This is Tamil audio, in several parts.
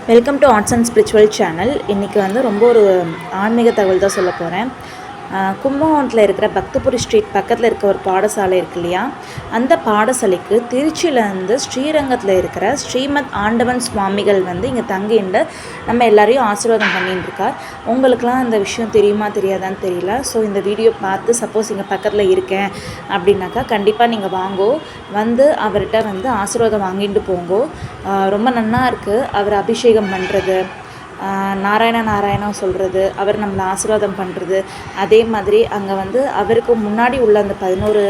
Welcome to arts and spiritual channel. இன்றைக்கி வந்து ரொம்ப ஒரு ஆன்மீக தகவல் தான் சொல்ல போகிறேன். கும்பகோணத்தில் இருக்கிற பக்தபுரி ஸ்ட்ரீட் பக்கத்தில் இருக்க ஒரு பாடசாலை இருக்கு இல்லையா, அந்த பாடசாலைக்கு திருச்சியிலேருந்து ஸ்ரீரங்கத்தில் இருக்கிற ஸ்ரீமத் ஆண்டவன் சுவாமிகள் வந்து இங்கே தங்கிண்டு நம்ம எல்லாரையும் ஆசீர்வாதம் பண்ணிட்டு இருக்கார். உங்களுக்கெலாம் இந்த விஷயம் தெரியுமா தெரியாதான்னு தெரியல. ஸோ இந்த வீடியோ பார்த்து சப்போஸ் இங்கே பக்கத்தில் இருக்கேன் அப்படின்னாக்கா கண்டிப்பாக நீங்கள் வாங்கோ, வந்து அவர்கிட்ட வந்து ஆசீர்வாதம் வாங்கிட்டு போங்கோ. ரொம்ப நன்னா இருக்குது. அவர் அபிஷேகம் பண்ணுறது, நாராயணா சொல்கிறது, அவர் நம்மளை ஆசீர்வாதம் பண்ணுறது. அதே மாதிரி அங்கே வந்து அவருக்கு முன்னாடி உள்ள அந்த 11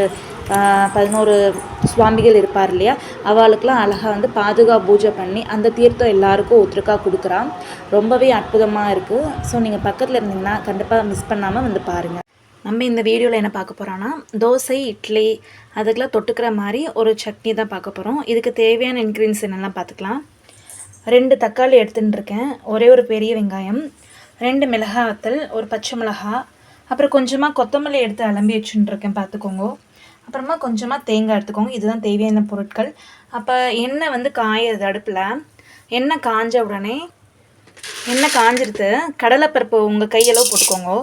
சுவாமிகள் இருப்பார் இல்லையா, அவளுக்கெலாம் அழகாக வந்து பாதுகாப்பு பூஜை பண்ணி அந்த தீர்த்தம் எல்லாருக்கும் ஒத்துருக்கா கொடுக்குறான். ரொம்பவே அற்புதமாக இருக்குது. ஸோ நீங்கள் பக்கத்தில் இருந்தீங்கன்னா கண்டிப்பாக மிஸ் பண்ணாமல் வந்து பாருங்கள். நம்ம இந்த வீடியோவில் என்ன பார்க்க போகிறோன்னா, தோசை, இட்லி அதுக்கெலாம் தொட்டுக்கிற மாதிரி ஒரு சட்னி தான் பார்க்க போகிறோம். இதுக்கு தேவையான இன்க்ரீடியன்ஸ் என்னெல்லாம் பார்த்துக்கலாம். 2 தக்காளி எடுத்துகிட்டு இருக்கேன், ஒரே ஒரு பெரிய வெங்காயம், 2 மிளகாய் வத்தல், ஒரு பச்சை மிளகா, அப்புறம் கொஞ்சமாக கொத்தமல்லி எடுத்து அலம்பி வச்சுட்டுருக்கேன் பார்த்துக்கோங்க. அப்புறமா கொஞ்சமாக தேங்காய் எடுத்துக்கோங்க. இதுதான் தேவையான பொருட்கள். அப்போ எண்ணெய் வந்து காயுது அடுப்பில். எண்ணெய் காஞ்ச உடனே எண்ணெய் காஞ்சிருது, கடலைப்பருப்பு உங்கள் கையளவு போட்டுக்கோங்க.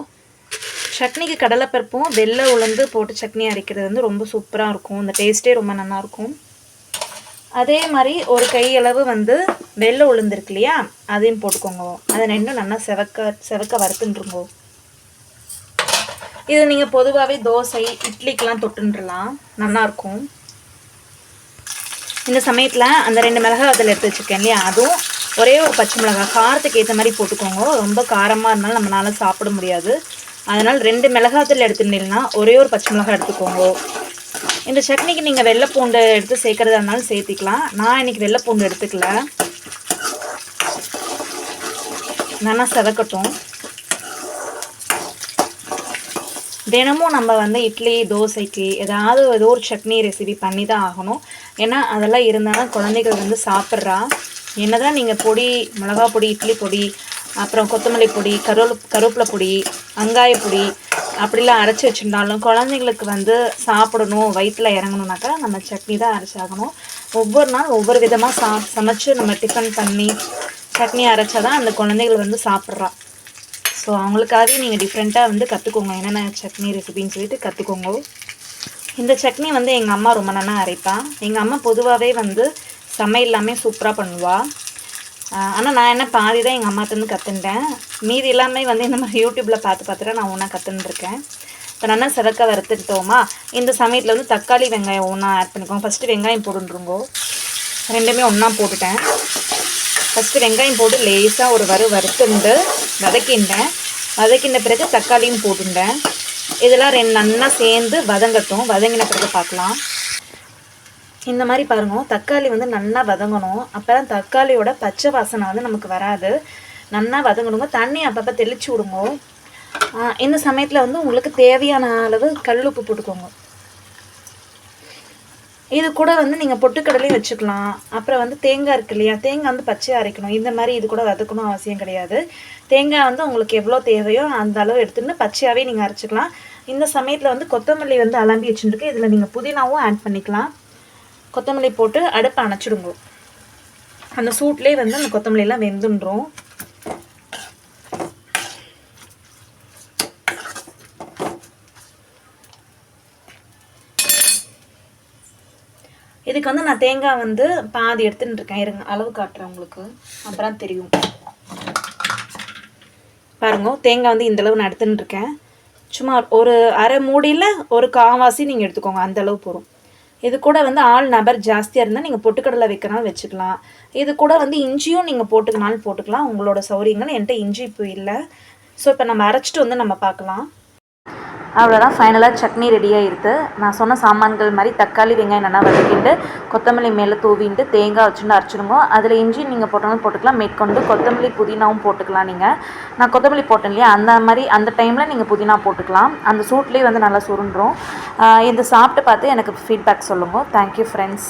சட்னிக்கு கடலைப்பருப்பும் வெள்ளை உளுந்து போட்டு சட்னி அரைக்கிறது வந்து ரொம்ப சூப்பராக இருக்கும். இந்த டேஸ்ட்டே ரொம்ப நல்லாயிருக்கும். அதே மாதிரி ஒரு கையளவு வந்து வெள்ளை உளுந்து இருக்கு இல்லையா, அதையும் போட்டுக்கோங்க. அதை ரெண்டும் நல்லா செவக்க வறுத்துட்டுருங்கோ. இது நீங்கள் பொதுவாகவே தோசை, இட்லிக்கெலாம் தொட்டுன்றலாம், நல்லாயிருக்கும். இந்த சமயத்தில் அந்த 2 மிளகாய் அதில் எடுத்து வச்சுருக்கேன் இல்லையா, அதுவும் ஒரே ஒரு பச்சை மிளகாய் காரத்துக்கு ஏற்ற மாதிரி போட்டுக்கோங்க. ரொம்ப காரமாக இருந்தாலும் நம்மளால் சாப்பிட முடியாது. அதனால் 2 மிளகாய் அதில் எடுத்துட்டீங்கன்னா ஒரே ஒரு பச்சை மிளகாய் எடுத்துக்கோங்க. இந்த சட்னிக்கு நீங்கள் வெள்ளை பூண்டு எடுத்து சேர்க்குறதா இருந்தாலும் சேர்த்திக்கலாம். நான் இன்றைக்கி வெள்ளை பூண்டு எடுத்துக்கல. நல்லா செவக்கட்டும். தினமும் நம்ம வந்து இட்லி தோசைக்கு ஏதோ ஒரு சட்னி ரெசிபி பண்ணி தான் ஆகணும். ஏன்னா அதெல்லாம் இருந்தால் தான் குழந்தைகள் வந்து சாப்பிட்றா. என்ன தான் நீங்கள் பொடி, மிளகா பொடி, இட்லி பொடி, அப்புறம் கொத்தமல்லி பொடி, கருவேப்பிலை பொடி, வெங்காய பொடி அப்படிலாம் அரைச்சி வச்சுருந்தாலும் குழந்தைங்களுக்கு வந்து சாப்பிடணும், வயிற்றில் இறங்கணுன்னாக்கா நம்ம சட்னி தான் அரைச்சாகணும். ஒவ்வொரு நாள் ஒவ்வொரு விதமாக சமைச்சு நம்ம டிஃபன் பண்ணி சட்னி அரைச்சா தான் அந்த குழந்தைகள் வந்து சாப்பிட்றா. ஸோ அவங்களுக்காகவே நீங்கள் டிஃப்ரெண்ட்டாக வந்து கற்றுக்கோங்க, என்னென்ன சட்னி ரெசிபின்னு சொல்லிட்டு கற்றுக்கோங்க. இந்த சட்னி வந்து எங்கள் அம்மா ரொம்ப நல்லா அரைப்பாள். எங்கள் அம்மா பொதுவாகவே வந்து சமையல் எல்லாமே சூப்பராக பண்ணுவாள். ஆனால் நான் என்ன பாதி தான் எங்கள் அம்மாட்டேருந்து கற்றுட்டேன். மீதி எல்லாமே வந்து இந்த மாதிரி யூடியூப்பில் பார்த்துட்டு நான் ஒன்றா கற்றுட்டுருக்கேன். இப்போ நல்லா செவக்க வறுத்துக்கிட்டோமா, இந்த சமயத்தில் வந்து தக்காளி வெங்காயம் ஒன்றா ஆட் பண்ணிக்கோங்க. ஃபஸ்ட்டு வெங்காயம் போட்டுருங்கோ. ரெண்டுமே ஒன்றா போட்டுட்டேன். ஃபஸ்ட்டு வெங்காயம் போட்டு லேசாக ஒரு வறுத்துண்டு வதக்கின்ற பிறகு தக்காளியும் போட்டுட்டேன். இதெல்லாம் நல்லா சேர்ந்து வதங்கட்டும். வதங்கின பிறகு பார்க்கலாம். இந்த மாதிரி பாருங்க, தக்காளி வந்து நல்லா வதங்கணும். அப்போ தான் தக்காளியோட பச்சை வாசனை வந்து நமக்கு வராது. நல்லா வதங்கணுங்க. தண்ணி அப்பப்போ தெளித்து விடுங்க. இந்த சமயத்தில் வந்து உங்களுக்கு தேவையான அளவு கல் உப்பு போட்டுக்கோங்க. இது கூட வந்து நீங்கள் பொட்டுக்கடலையும் வச்சுக்கலாம். அப்புறம் வந்து தேங்காய் இருக்கு இல்லையா, தேங்காய் வந்து பச்சையாக அரைக்கணும். இந்த மாதிரி இது கூட வதக்கணும் அவசியம் கிடையாது. தேங்காய் வந்து உங்களுக்கு எவ்வளோ தேவையோ அந்த அளவு எடுத்துன்னு பச்சையாகவே நீங்கள் அரைச்சிக்கலாம். இந்த சமயத்தில் வந்து கொத்தமல்லி வந்து அலம்பி வச்சுருக்கு. இதில் நீங்கள் புதினாவும் ஆட் பண்ணிக்கலாம். கொத்தமல்லி போட்டு அடுப்பை அணைச்சிடுங்க. அந்த சூட்லேயே வந்து அந்த கொத்தமல்லியெல்லாம் வெந்துன்றோம். இதுக்கு வந்து நான் தேங்காய் வந்து பாதி எடுத்துட்டு இருக்கேன். இருங்க அளவு காட்டுறேன் உங்களுக்கு, அப்புறம் தெரியும். பாருங்க, தேங்காய் வந்து இந்தளவு நான் எடுத்துட்டு இருக்கேன். சும்மா ஒரு அரை மூடியில் ஒரு காவாசி நீங்கள் எடுத்துக்கோங்க, அந்தளவு போகும். இது கூட வந்து நபர் ஜாஸ்தியாக இருந்தால் நீங்கள் பொட்டுக்கடலை வைக்கிறனாலும் வச்சுக்கலாம். இது கூட வந்து இஞ்சியும் நீங்கள் போட்டுக்கலாம், உங்களோட சௌரியங்கள். என்கிட்ட இஞ்சி இப்போ இல்லை. ஸோ இப்போ நம்ம அரைச்சிட்டு வந்து நம்ம பார்க்கலாம். அவ்வளோதான், ஃபைனலாக சட்னி ரெடியாகிடுது. நான் சொன்ன சாமான்கள் மாதிரி தக்காளி வெங்காயம் நல்லா வதக்கிட்டு கொத்தமல்லி மேலே தூவிட்டு தேங்காய் வச்சுட்டு அரைச்சிடுங்க. அதில் இஞ்சி நீங்கள் போட்டாலும் போட்டுக்கலாம், மேற்கொண்டு கொத்தமல்லி புதினாவும் போட்டுக்கலாம். நான் கொத்தமல்லி போட்டேன் இல்லையா, அந்த மாதிரி அந்த டைமில் நீங்கள் புதினா போட்டுக்கலாம். அந்த சூட்லேயே வந்து நல்லா சுருண்டுரும். இது சாப்பிட்டு பார்த்து எனக்கு ஃபீட்பேக் சொல்லுங்கள். Thank you friends.